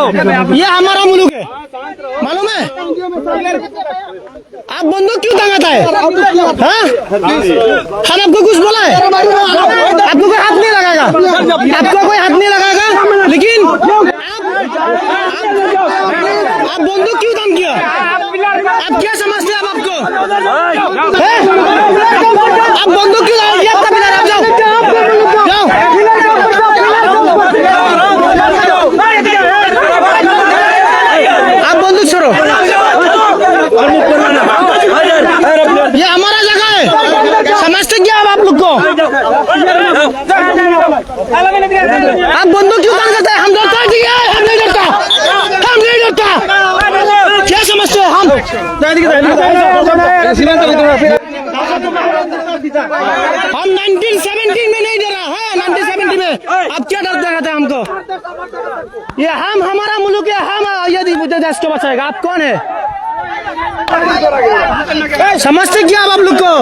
ये हमारा मुल्क है, मालूम है? आप बंदूक क्यों टांगाता है? हाँ? हम आपको कुछ बोला है? आपको कोई हाथ नहीं लगाएगा, आपको कोई हाथ नहीं लगाएगा, लेकिन आप बंदूक क्यों टांग किया? आप क्या समझते हैं? आप आपको आप बंदूक क्यों लगा दिया? आपका पिलर, आप जाओ जाओ। आप बंदूक छोड़ो, ये हमारा जगह है, समझते क्या आप लोग को? आप बंदूक क्यों टांग सकते हैं? हम डरता है, हम नहीं डरता, हम नहीं डरता। क्या समझते हैं हम? हम 1970 में नहीं डरा है, 1970 में। अब क्या डर दिखाते हैं हमको? ये हम, हमारा मुल्क है, हम यदि देश को बचाएगा। आप कौन है? समझते क्या आप लोग को?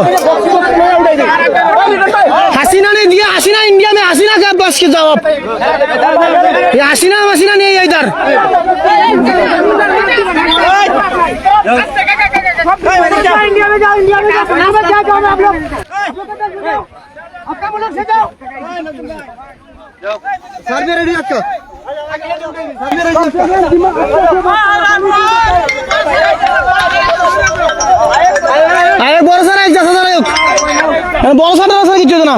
हसीना ने दिया, हसीना इंडिया में, हसीना का बस के जाओ आप। ये हसीना मसीना नहीं है इधर। इंडिया में जाओ, इंडिया में जाओ, क्या जाओ आप लोग? आपका मुल्क से जाओ। सर भी रेडी आपका? अरे बोल सर, एक जैसा सर बोल सर किती ना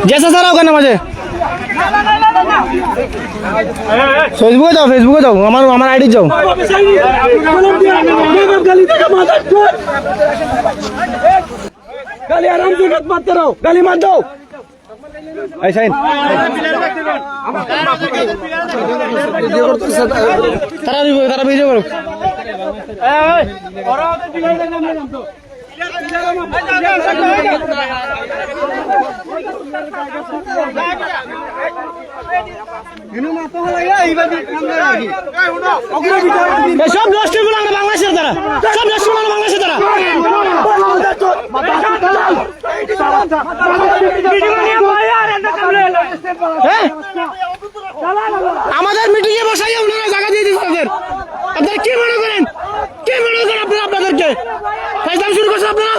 जैसा सर होगा ना मुझे फेसबुके जाओ আমার আইডি যাও। गाली आराम से मत करो, गाली मत दो। ऐसा तारा वीडियो करो। সব নষ্ট করে আমরা বাংলাদেশের দ্বারা, সব নষ্ট করে বাংলাদেশের দ্বারা। আমাদের মিটিং এ বসাইয়া ওনারা জায়গা দিয়ে দিচ্ছে। আপনারা কি মনে করেন? কি মনে করেন আপনারা? আপনাদেরকে ফাইজলামি শুরু করছেন আপনারা।